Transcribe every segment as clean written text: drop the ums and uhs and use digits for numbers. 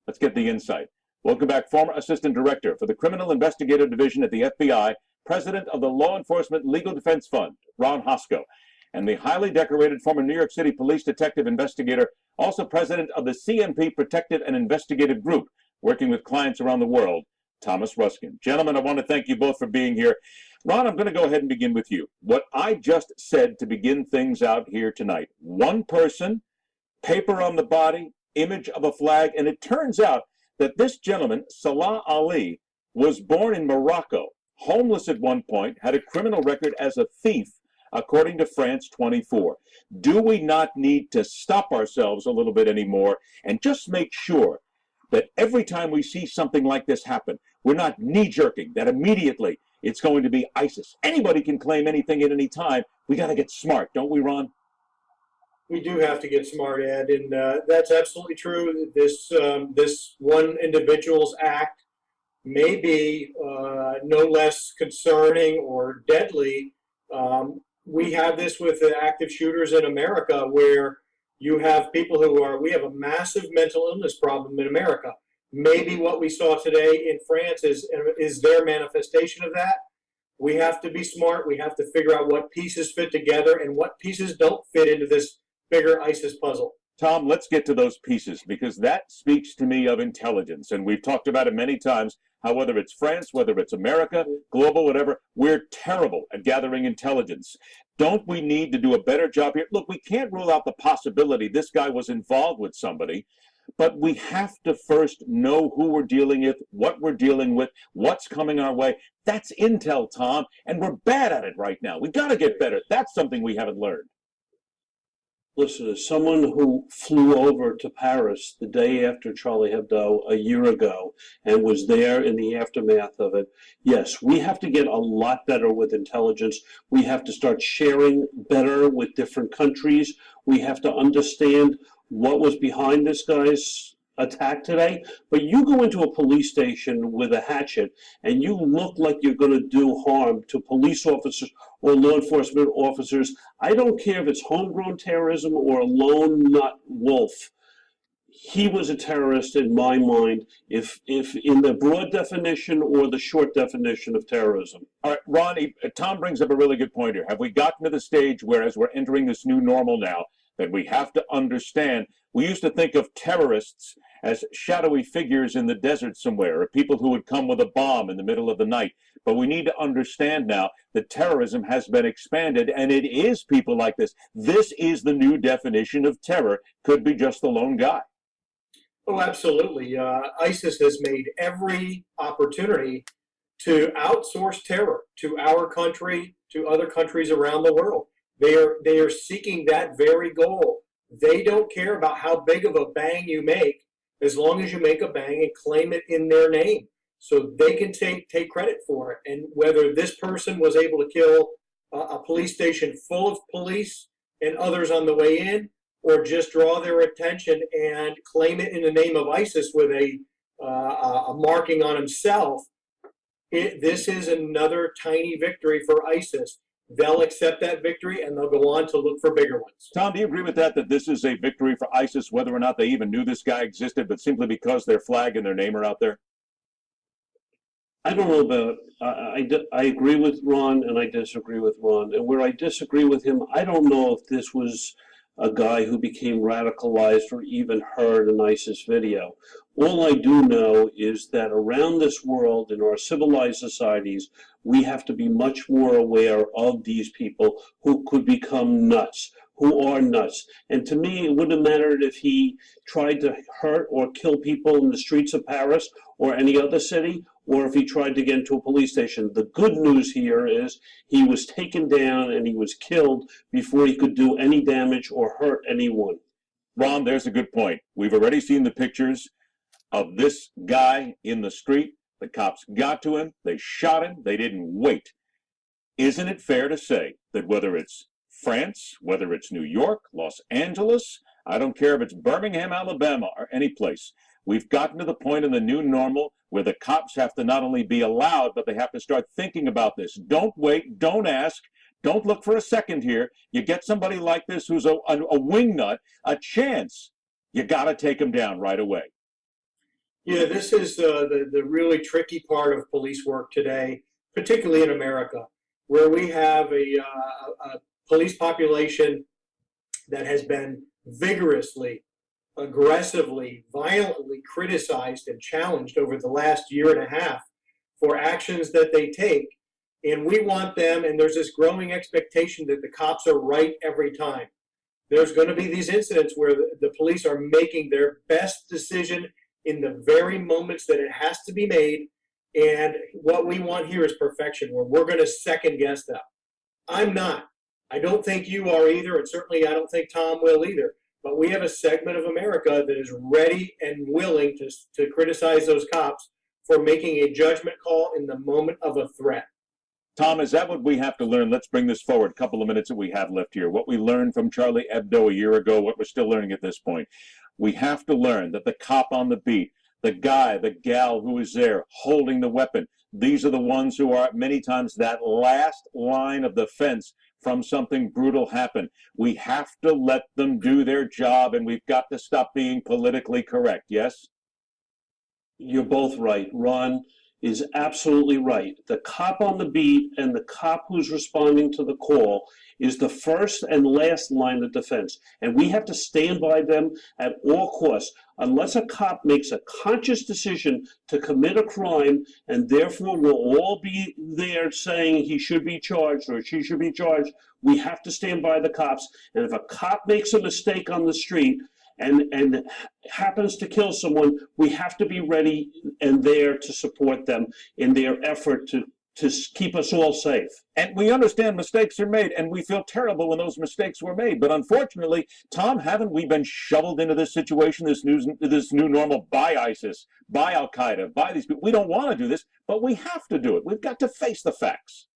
Let's get the insight. Welcome back, former Assistant Director for the Criminal Investigative Division at the FBI, President of the Law Enforcement Legal Defense Fund, Ron Hosko, and the highly decorated former New York City Police Detective Investigator, also President of the CMP Protective and Investigative Group, working with clients around the world, Thomas Ruskin. Gentlemen, I want to thank you both for being here. Ron, I'm going to go ahead and begin with you. What I just said to begin things out here tonight, one person, paper on the body, image of a flag, and it turns out that this gentleman, Salah Ali, was born in Morocco, homeless at one point, had a criminal record as a thief, according to France 24. Do we not need to stop ourselves a little bit anymore and just make sure that every time we see something like this happen, we're not knee-jerking, that immediately it's going to be ISIS. Anybody can claim anything at any time. We got to get smart, don't we, Ron? We do have to get smart, Ed, and that's absolutely true. This one individual's act may be no less concerning or deadly. We have this with the active shooters in America, where you have people we have a massive mental illness problem in America. Maybe what we saw today in France is their manifestation of that. We have to be smart. We have to figure out what pieces fit together and what pieces don't fit into this bigger ISIS puzzle. Tom, let's get to those pieces, because that speaks to me of intelligence. And we've talked about it many times, how whether it's France, whether it's America, global, whatever, we're terrible at gathering intelligence. Don't we need to do a better job here? Look, we can't rule out the possibility this guy was involved with somebody, but we have to first know who we're dealing with, what we're dealing with, what's coming our way. That's intel, Tom, and we're bad at it right now. We got to get better. That's something we haven't learned. Listen, as someone who flew over to Paris the day after Charlie Hebdo a year ago and was there in the aftermath of it, yes, we have to get a lot better with intelligence. We have to start sharing better with different countries. We have to understand what was behind this guy's attack today. But you go into a police station with a hatchet and you look like you're going to do harm to police officers or law enforcement officers. I don't care if it's homegrown terrorism or a lone nut wolf. He was a terrorist in my mind, if in the broad definition or the short definition of terrorism. All right, Ron, Tom brings up a really good point here. Have we gotten to the stage where, as we're entering this new normal now, that we have to understand, we used to think of terrorists as shadowy figures in the desert somewhere, or people who would come with a bomb in the middle of the night. But we need to understand now that terrorism has been expanded, and it is people like this. This is the new definition of terror. Could be just the lone guy. Oh, absolutely. ISIS has made every opportunity to outsource terror to our country, to other countries around the world. They are seeking that very goal. They don't care about how big of a bang you make, as long as you make a bang and claim it in their name, so they can take credit for it. And whether this person was able to kill a police station full of police and others on the way in, or just draw their attention and claim it in the name of ISIS with a marking on himself, this is another tiny victory for ISIS. They'll accept that victory, and they'll go on to look for bigger ones. Tom, do you agree with that this is a victory for ISIS, whether or not they even knew this guy existed, but simply because their flag and their name are out there? I don't know about I agree with Ron, and I disagree with Ron. And where I disagree with him, I don't know if this was a guy who became radicalized or even heard an ISIS video. All I do know is that around this world, in our civilized societies, we have to be much more aware of these people who could become nuts, who are nuts. And to me, it wouldn't have mattered if he tried to hurt or kill people in the streets of Paris or any other city, or if he tried to get into a police station. The good news here is he was taken down and he was killed before he could do any damage or hurt anyone. Ron, there's a good point. We've already seen the pictures of this guy in the street. The cops got to him. They shot him. They didn't wait. Isn't it fair to say that whether it's France, whether it's New York, Los Angeles, I don't care if it's Birmingham, Alabama, or any place, we've gotten to the point in the new normal where the cops have to not only be allowed, but they have to start thinking about this. Don't wait. Don't ask. Don't look for a second here. You get somebody like this who's a wingnut, a chance. You got to take him down right away. Yeah, this is the really tricky part of police work today, particularly in America, where we have a police population that has been vigorously, aggressively, violently criticized and challenged over the last year and a half for actions that they take. And we want them, and there's this growing expectation that the cops are right every time. There's going to be these incidents where the police are making their best decision in the very moments that it has to be made. And what we want here is perfection, where we're going to second guess them. I'm not. I don't think you are either, and certainly I don't think Tom will either. But we have a segment of America that is ready and willing to criticize those cops for making a judgment call in the moment of a threat. Tom, is that what we have to learn? Let's bring this forward, a couple of minutes that we have left here. What we learned from Charlie Hebdo a year ago, what we're still learning at this point. We have to learn that the cop on the beat, the guy, the gal who is there holding the weapon, these are the ones who are many times that last line of defense from something brutal happen. We have to let them do their job, and we've got to stop being politically correct, yes? You're both right. Ron is absolutely right. The cop on the beat and the cop who's responding to the call is the first and last line of defense. And we have to stand by them at all costs. Unless a cop makes a conscious decision to commit a crime, and therefore we'll all be there saying he should be charged or she should be charged, we have to stand by the cops. And if a cop makes a mistake on the street and happens to kill someone, we have to be ready and there to support them in their effort to keep us all safe. And we understand mistakes are made, and we feel terrible when those mistakes were made. But unfortunately, Tom, haven't we been shoveled into this situation, this new normal by ISIS, by Al-Qaeda, by these people? We don't want to do this, but we have to do it. We've got to face the facts.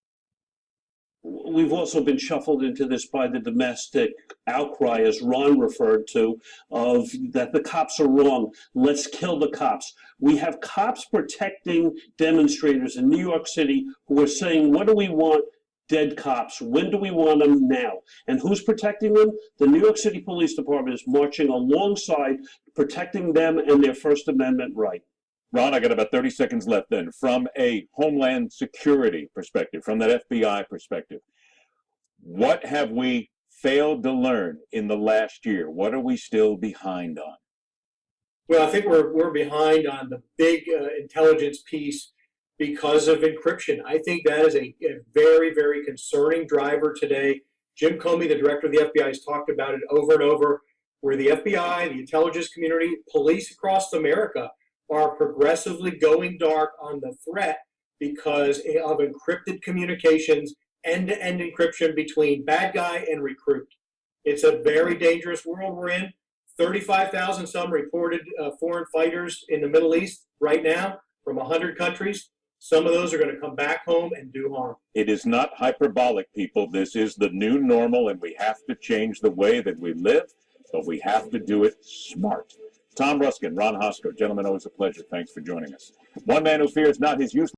We've also been shuffled into this by the domestic outcry, as Ron referred to, of that the cops are wrong. Let's kill the cops. We have cops protecting demonstrators in New York City who are saying, what do we want? Dead cops. When do we want them? Now. And who's protecting them? The New York City Police Department is marching alongside, protecting them and their First Amendment right. Ron, I got about 30 seconds left then. From a homeland security perspective, from that FBI perspective, what have we failed to learn in the last year? What are we still behind on? Well, I think we're behind on the big intelligence piece because of encryption. I think that is a very, very concerning driver today. Jim Comey, the director of the FBI, has talked about it over and over, where the FBI, the intelligence community, police across America are progressively going dark on the threat because of encrypted communications, end-to-end encryption between bad guy and recruit. It's a very dangerous world we're in. 35,000 some reported foreign fighters in the Middle East right now from 100 countries. Some of those are going to come back home and do harm. It is not hyperbolic, people. This is the new normal, and we have to change the way that we live, but we have to do it smart. Tom Ruskin, Ron Hosco, gentlemen, always a pleasure. Thanks for joining us. One man who fears not his useless